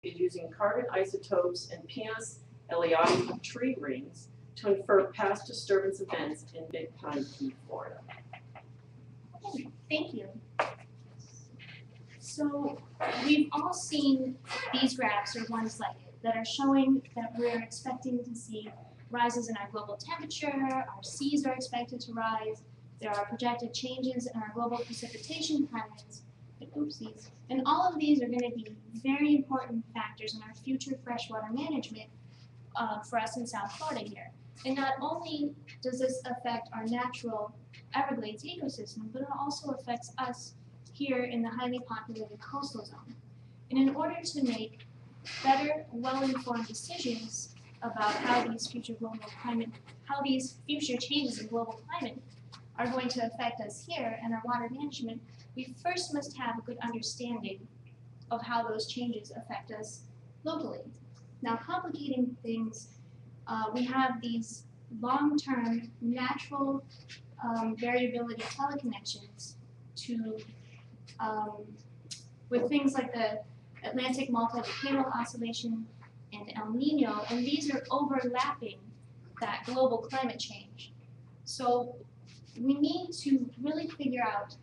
is using carbon isotopes and Pinus Eliade tree rings to infer past disturbance events in Big Pine Key, Florida. Thank you. So we've all seen these graphs or ones like it that are showing that we're expecting to see rises in our global temperature, our seas are expected to rise, there are projected changes in our global precipitation patterns, and all of these are going to be very important factors in our future freshwater management for us in South Florida here. And not only does this affect our natural Everglades ecosystem, but it also affects us here in the highly populated coastal zone. And in order to make better, well-informed decisions about how these future changes in global climate are going to affect us here and our water management, we first must have a good understanding of how those changes affect us locally. Now, complicating things, we have these long-term natural variability teleconnections to with things like the Atlantic multidecadal oscillation and El Nino, and these are overlapping that global climate change. So we need to really figure out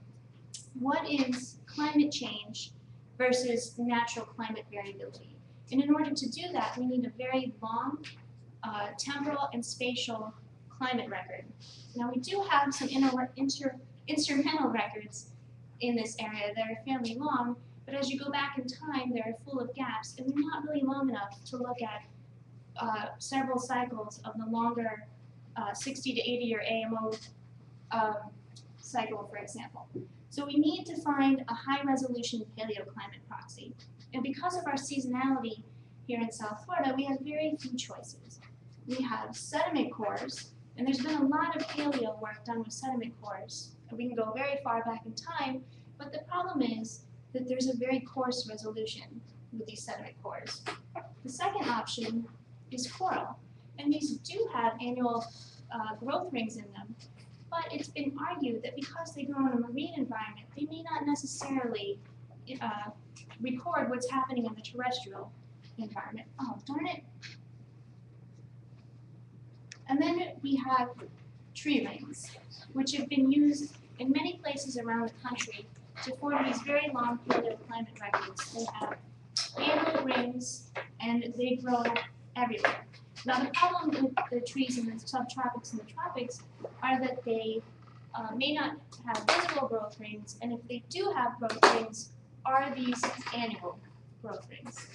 what is climate change versus natural climate variability. And in order to do that, we need a very long temporal and spatial climate record. Now we do have some instrumental records in this area that are fairly long, but as you go back in time, they're full of gaps, and they're not really long enough to look at several cycles of the longer 60 to 80 year AMO cycle, for example. So we need to find a high resolution paleoclimate proxy. And because of our seasonality here in South Florida, we have very few choices. We have sediment cores, and there's been a lot of paleo work done with sediment cores. And we can go very far back in time, but the problem is that there's a very coarse resolution with these sediment cores. The second option is coral, and these do have annual growth rings in them, but it's been argued that because they grow in a marine environment, they may not necessarily record what's happening in the terrestrial environment. Oh, darn it. And then we have tree rings, which have been used in many places around the country to form these very long paleoclimate records. They have annual rings, and they grow everywhere. Now the problem with the trees in the subtropics and the tropics are that they may not have visible growth rings, and if they do have growth rings, are these annual growth rings.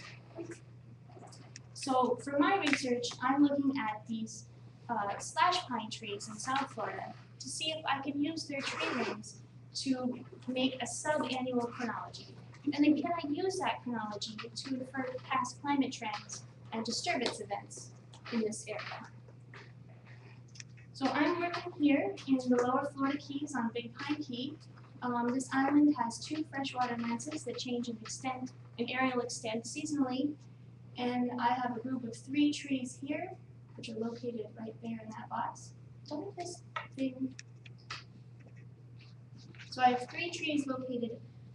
So for my research, I'm looking at these slash pine trees in South Florida to see if I can use their tree rings to make a sub-annual chronology. And then can I use that chronology to infer past climate trends and disturbance events in this area? So I'm working here in the lower Florida Keys on Big Pine Key. This island has 2 freshwater lenses that change in extent, in areal extent seasonally. And I have a group of 3 trees here, which are located right there in that box. Don't this thing. So I have 3 trees located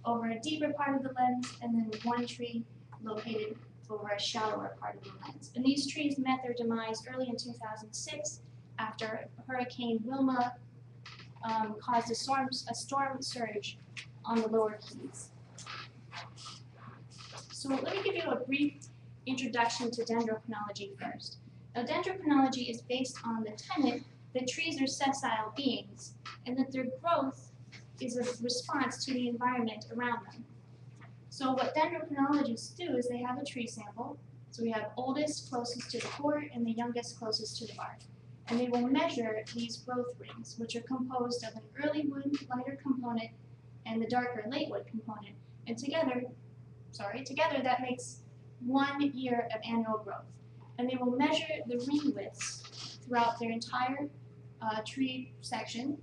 over a deeper part of the lens, and then 1 tree located over a shallower part of the lens. And these trees met their demise early in 2006 after Hurricane Wilma caused a storm surge on the lower Keys. So let me give you a brief introduction to dendrochronology first. Now, dendrochronology is based on the tenet that trees are sessile beings, and that their growth is a response to the environment around them. So what dendrochronologists do is they have a tree sample. So we have oldest closest to the core and the youngest closest to the bark. And they will measure these growth rings, which are composed of an early wood lighter component and the darker late wood component. And together that makes 1 year of annual growth. And they will measure the ring widths throughout their entire tree section,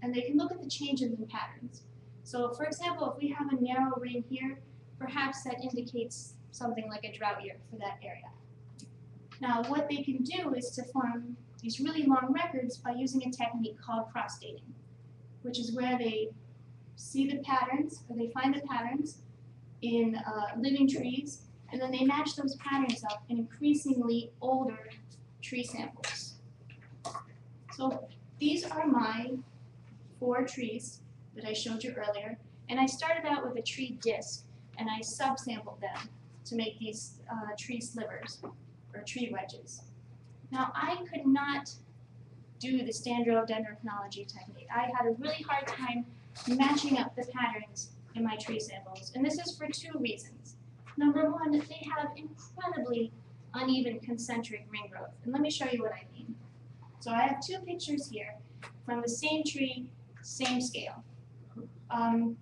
and they can look at the changes in patterns. So for example, if we have a narrow ring here, perhaps that indicates something like a drought year for that area. Now what they can do is to form these really long records by using a technique called cross-dating, which is where they see the patterns, or they find the patterns in living trees, and then they match those patterns up in increasingly older tree samples. So these are my 4 trees that I showed you earlier, and I started out with a tree disc, and I subsampled them to make these tree slivers, or tree wedges. Now I could not do the standard dendrochronology technique. I had a really hard time matching up the patterns in my tree samples, and this is for 2 reasons. Number one, they have incredibly uneven concentric ring growth, and let me show you what I mean. So I have 2 pictures here from the same tree, same scale.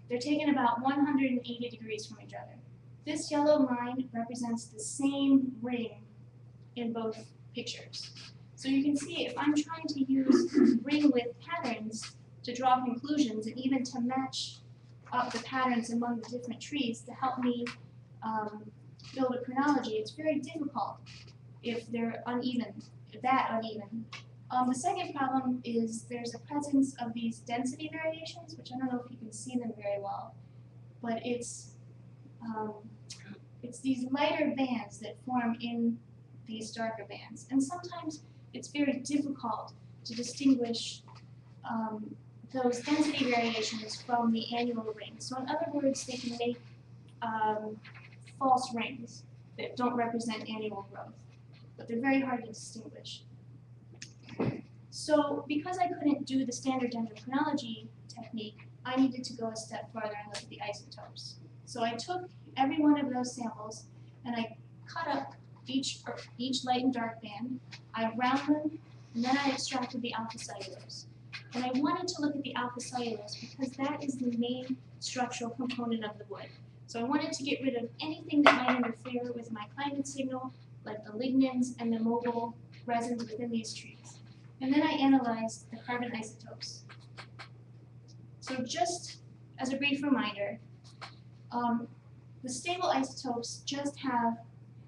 They're taken about 180 degrees from each other. This yellow line represents the same ring in both pictures. So you can see if I'm trying to use ring width patterns to draw conclusions and even to match up the patterns among the different trees to help me build a chronology, it's very difficult if they're uneven, that uneven. The second problem is there's a presence of these density variations, which I don't know if you can see them very well, but it's these lighter bands that form in these darker bands. And sometimes it's very difficult to distinguish those density variations from the annual rings. So in other words, they can make false rings that don't represent annual growth, but they're very hard to distinguish. So because I couldn't do the standard dendrochronology technique, I needed to go a step farther and look at the isotopes. So I took every one of those samples and I cut up each light and dark band, I ground them, and then I extracted the alpha cellulose. And I wanted to look at the alpha cellulose because that is the main structural component of the wood. So I wanted to get rid of anything that might interfere with my climate signal, like the lignins and the mobile resins within these trees. And then I analyzed the carbon isotopes. So just as a brief reminder, the stable isotopes just have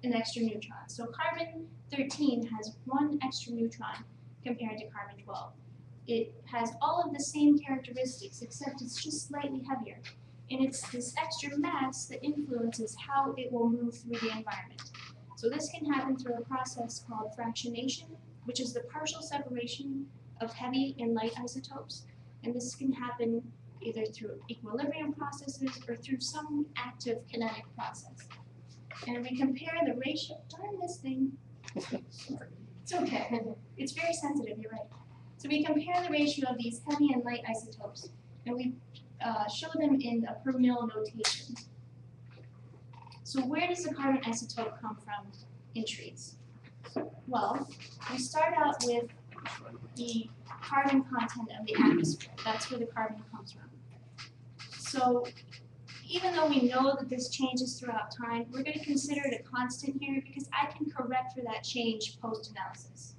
an extra neutron. So carbon-13 has 1 extra neutron compared to carbon-12. It has all of the same characteristics, except it's just slightly heavier. And it's this extra mass that influences how it will move through the environment. So this can happen through a process called fractionation, which is the partial separation of heavy and light isotopes. And this can happen either through equilibrium processes or through some active kinetic process. And we compare the ratio, darn this thing. It's okay, it's very sensitive, you're right. So we compare the ratio of these heavy and light isotopes, and we show them in a per mil notation. So where does the carbon isotope come from in trees? Well, we start out with the carbon content of the atmosphere. That's where the carbon comes from. So even though we know that this changes throughout time, we're going to consider it a constant here because I can correct for that change post-analysis.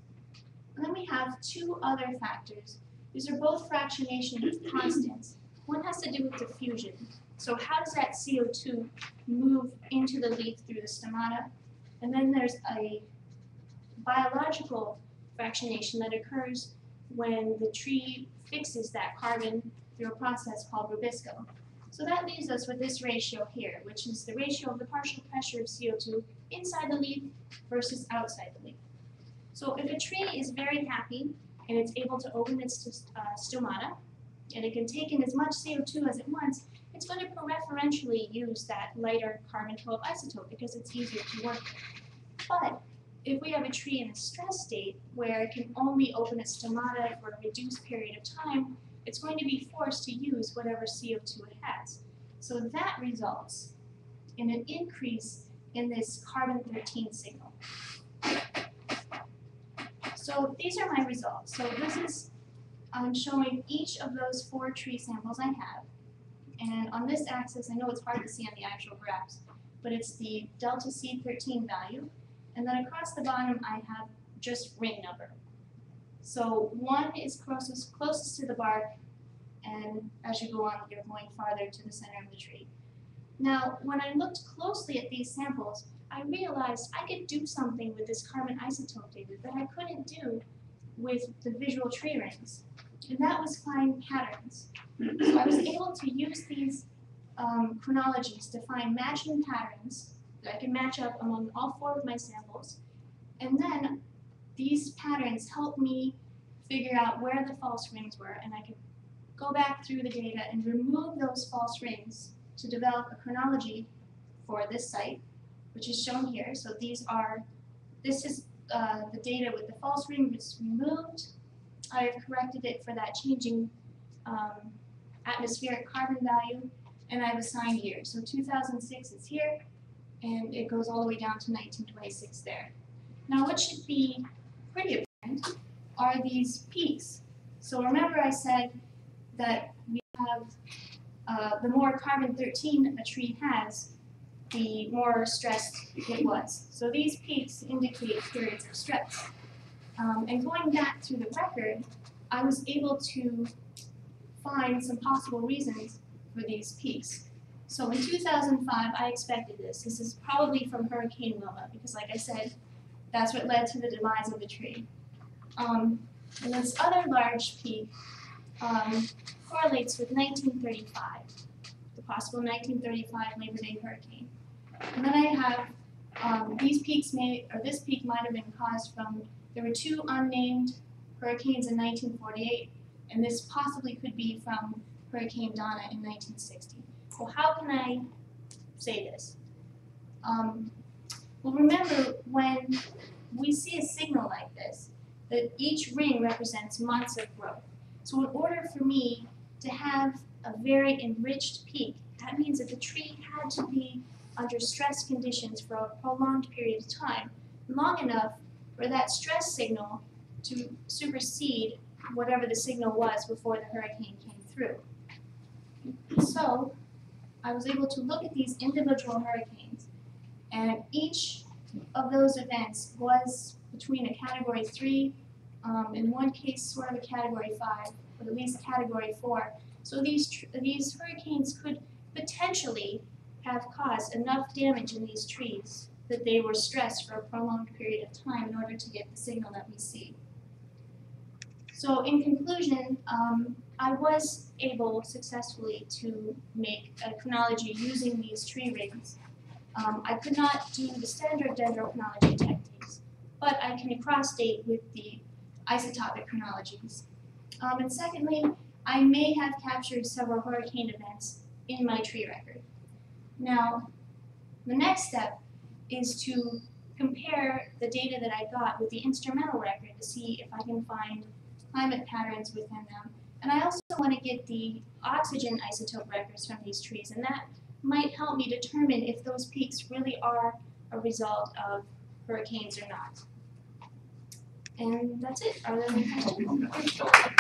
And then we have 2 other factors. These are both fractionation constants. One has to do with diffusion. So how does that CO2 move into the leaf through the stomata? And then there's a biological fractionation that occurs when the tree fixes that carbon through a process called rubisco. So that leaves us with this ratio here, which is the ratio of the partial pressure of CO2 inside the leaf versus outside the leaf. So if a tree is very happy and it's able to open its stomata, and it can take in as much CO2 as it wants, it's going to preferentially use that lighter carbon-12 isotope because it's easier to work with. But if we have a tree in a stress state where it can only open its stomata for a reduced period of time, it's going to be forced to use whatever CO2 it has. So that results in an increase in this carbon-13 signal. So these are my results. So this is showing each of those 4 tree samples I have. And on this axis, I know it's hard to see on the actual graphs, but it's the delta C13 value. And then across the bottom, I have just ring number. So 1 is closest to the bark, and as you go on, you're going farther to the center of the tree. Now, when I looked closely at these samples, I realized I could do something with this carbon isotope data that I couldn't do with the visual tree rings, and that was find patterns. So I was able to use these chronologies to find matching patterns I can match up among all 4 of my samples, and then these patterns help me figure out where the false rings were, and I can go back through the data and remove those false rings to develop a chronology for this site, which is shown here. So this is the data with the false rings removed. I have corrected it for that changing atmospheric carbon value, and I've assigned years. So 2006 is here, and it goes all the way down to 1926 there. Now what should be pretty apparent are these peaks. So remember I said that we have the more carbon-13 a tree has, the more stressed it was. So these peaks indicate periods of stress. And going back through the record, I was able to find some possible reasons for these peaks. So in 2005, I expected this. This is probably from Hurricane Wilma, because like I said, that's what led to the demise of the tree. And this other large peak correlates with 1935, the possible 1935 Labor Day hurricane. And then I have this peak might have been caused from, there were 2 unnamed hurricanes in 1948, and this possibly could be from Hurricane Donna in 1960. Well, how can I say this? Well, remember when we see a signal like this, that each ring represents months of growth. So in order for me to have a very enriched peak, that means that the tree had to be under stress conditions for a prolonged period of time, long enough for that stress signal to supersede whatever the signal was before the hurricane came through. So I was able to look at these individual hurricanes, and each of those events was between a category 3, in one case sort of a category 5, but at least a category 4. So these hurricanes could potentially have caused enough damage in these trees that they were stressed for a prolonged period of time in order to get the signal that we see. So in conclusion, I was able successfully to make a chronology using these tree rings. I could not do the standard dendrochronology techniques, but I can cross-date with the isotopic chronologies. And secondly, I may have captured several hurricane events in my tree record. Now, the next step is to compare the data that I got with the instrumental record to see if I can find climate patterns within them. And I also want to get the oxygen isotope records from these trees, and that might help me determine if those peaks really are a result of hurricanes or not. And that's it. Are there any questions?